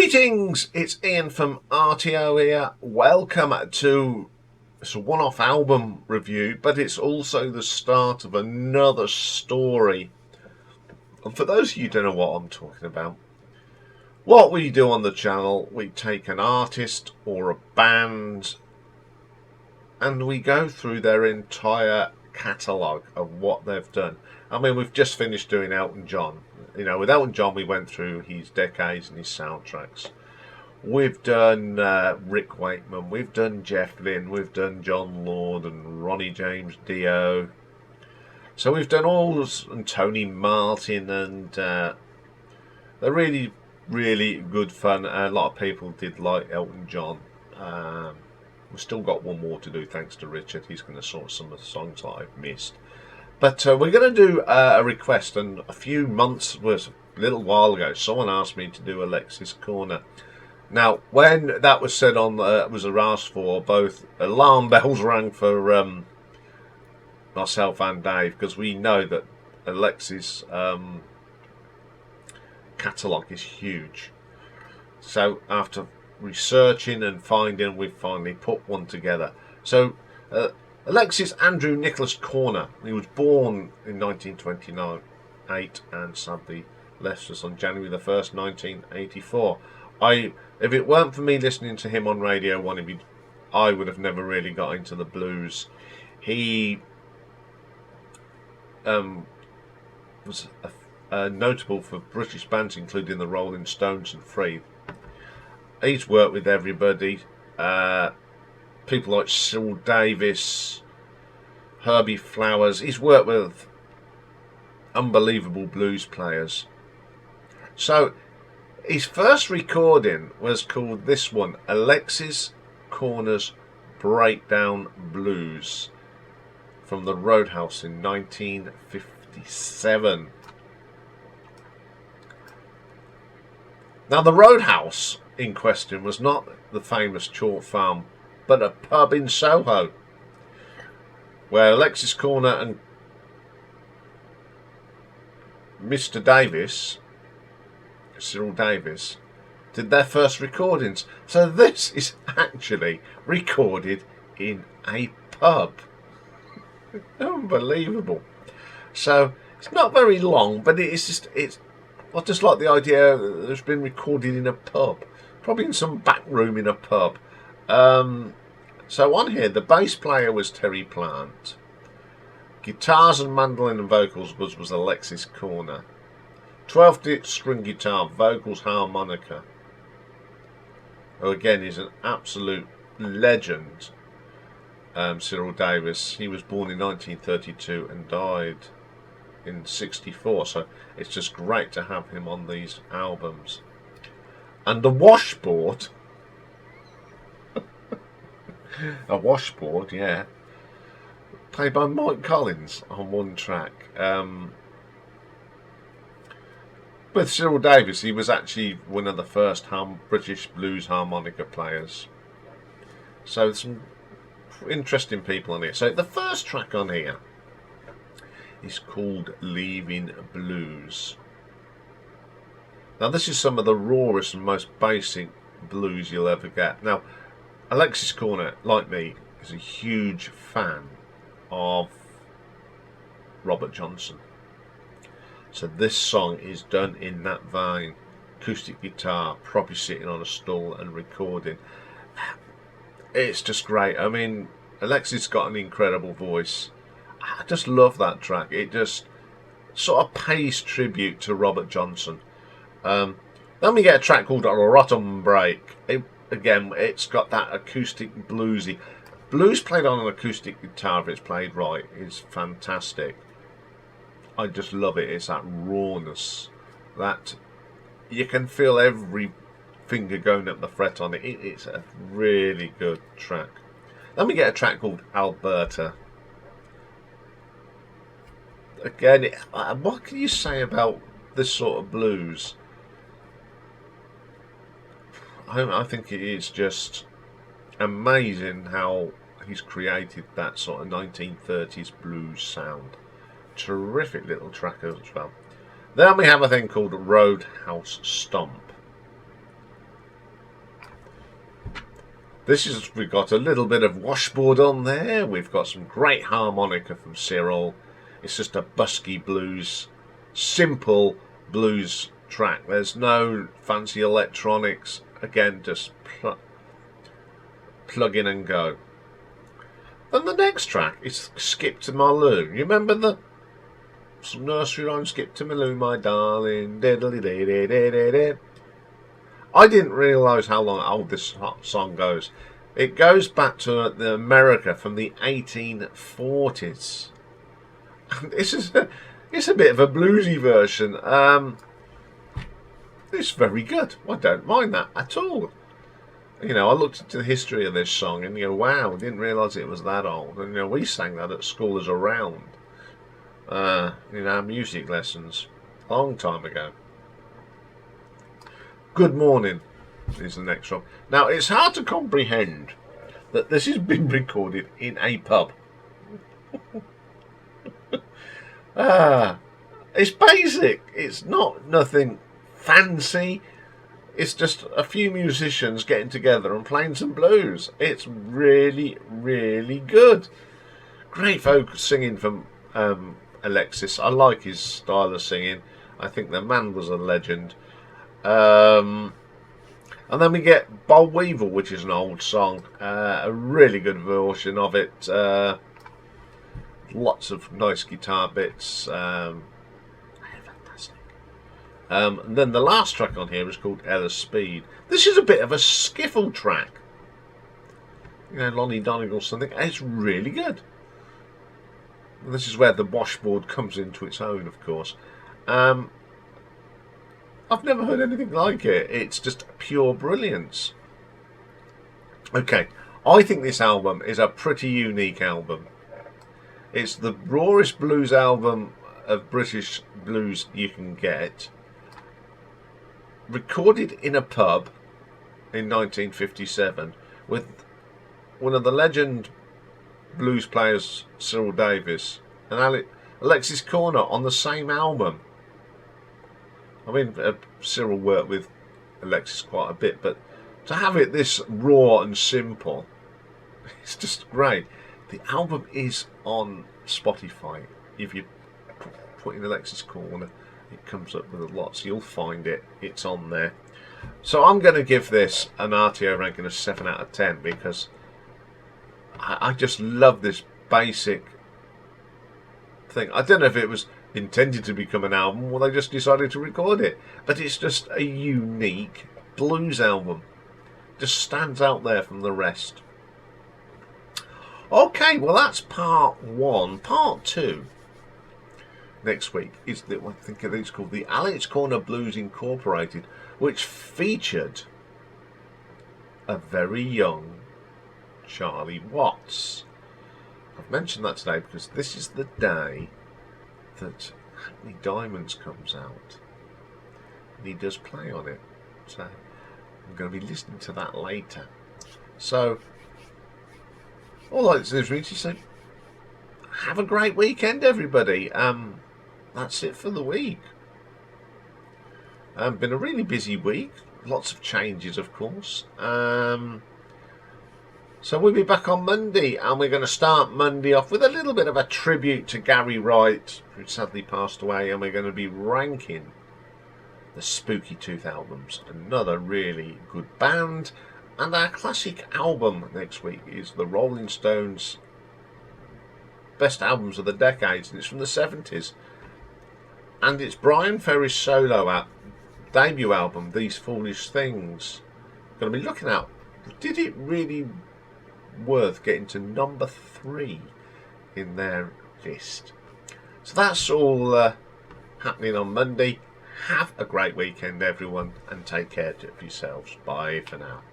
Greetings, it's Iain from RTO here. Welcome to a one-off album review, but it's also the start of another story. And for those of you who don't know what I'm talking about, what we do on the channel, we take an artist or a band and we go through their entire catalogue of what they've done. I mean, we've just finished doing Elton John. You know, with Elton John, we went through his decades and his soundtracks. We've done Rick Wakeman, we've done Jeff Lynne, we've done John Lord and Ronnie James Dio. So we've done all those, and Tony Martin, and they're really, really good fun. A lot of people did like Elton John. We've still got one more to do, thanks to Richard. He's going to sort some of the songs that I've missed. But we're going to do a request, and a few months, a little while ago, someone asked me to do Alexis Korner. Now, when that was said on, was asked for, both alarm bells rang for myself and Dave, because we know that Alexis' catalogue is huge. So after researching and finding, we've finally put one together. So Alexis Andrew Nicholas Korner, he was born in 1928 and sadly left us on January the 1st, 1984. If it weren't for me listening to him on Radio 1, I would have never really got into the blues. He was notable for British bands including the Rolling Stones and Free. He's worked with everybody. People like Cyril Davis, Herbie Flowers. He's worked with unbelievable blues players. So his first recording was called this one, Alexis Korner's Breakdown Blues, from the Roadhouse in 1957. Now the Roadhouse in question was not the famous chalk farm, but a pub in Soho, where Alexis Korner and Mr. Davis, Cyril Davis, did their first recordings. So this is actually recorded in a pub. Unbelievable. So it's not very long, but I just like the idea that it's been recorded in a pub, probably in some back room in a pub. So on here, the bass player was Terry Plant. Guitars and mandolin and vocals was Alexis Korner. 12th string guitar, vocals, harmonica. Who again is an absolute legend. Cyril Davis. He was born in 1932 and died in 64. So it's just great to have him on these albums. And the washboard. A washboard, yeah. Played by Mike Collins on one track. With Cyril Davis, he was actually one of the first British blues harmonica players. So some interesting people on here. So the first track on here is called Leaving Blues. Now this is some of the rawest and most basic blues you'll ever get. Now Alexis Korner, like me, is a huge fan of Robert Johnson. So this song is done in that vein. Acoustic guitar, probably sitting on a stool and recording. It's just great. I mean, Alexis got an incredible voice. I just love that track. It just sort of pays tribute to Robert Johnson. Then we get a track called Rotten Break. Again, it's got that acoustic bluesy. Blues played on an acoustic guitar, if it's played right, is fantastic. I just love it. It's that rawness, that you can feel every finger going up the fret on it. It's a really good track. Then we get a track called Alberta. Again, what can you say about this sort of blues? I think it is just amazing how he's created that sort of 1930s blues sound. Terrific little track as well. Then we have a thing called Roadhouse Stomp. We've got a little bit of washboard on there. We've got some great harmonica from Cyril. It's just a busky blues, simple blues track. There's no fancy electronics. Again, just plug in and go. Then the next track is Skip to My Lou. You remember the nursery rhyme, Skip to My Lou, my darling. I didn't realise how old this song goes. It goes back to the America from the 1840s. It's a bit of a bluesy version. It's very good. I don't mind that at all. You know, I looked into the history of this song and you go, wow, I didn't realise it was that old. And you know, we sang that at school as a round in our music lessons a long time ago. Good Morning is the next one. Now, it's hard to comprehend that this has been recorded in a pub. It's basic. It's nothing fancy. It's just a few musicians getting together and playing some blues. It's really, really good. Great folk singing from Alexis. I like his style of singing. I think the man was a legend. And then we get Boll Weevil, which is an old song. A really good version of it. Lots of nice guitar bits. Fantastic. And then the last track on here is called Ella Speed. This is a bit of a skiffle track. You know, Lonnie Donegal something. It's really good. And this is where the washboard comes into its own, of course. I've never heard anything like it. It's just pure brilliance. Okay, I think this album is a pretty unique album. It's the rawest blues album of British blues you can get. Recorded in a pub in 1957 with one of the legend blues players, Cyril Davis, and Alexis Korner on the same album. I mean, Cyril worked with Alexis quite a bit, but to have it this raw and simple, it's just great. The album is on Spotify. If you put in Alexis Korner, it comes up with a lot, so you'll find it. It's on there. So I'm going to give this an RTO ranking of 7 out of 10 because I just love this basic thing. I don't know if it was intended to become an album or they just decided to record it, but it's just a unique blues album. Just stands out there from the rest. Okay, well that's part 1. Part 2 next week is I think it's called the Alex Korner Blues Incorporated, which featured a very young Charlie Watts. I've mentioned that today because this is the day that Hackney Diamonds comes out and he does play on it, so I'm going to be listening to that later. So all I do is really say have a great weekend, everybody. That's it for the week. Been a really busy week, lots of changes, of course. So we'll be back on Monday, and we're going to start Monday off with a little bit of a tribute to Gary Wright, who sadly passed away, and we're going to be ranking the Spooky Tooth albums. Another really good band. And our classic album next week is the Rolling Stones' best albums of the decades, and it's from the 70s. And it's Brian Ferry's solo debut album, These Foolish Things. Going to be looking at, did it really worth getting to number 3 in their list? So that's all happening on Monday. Have a great weekend, everyone, and take care of yourselves. Bye for now.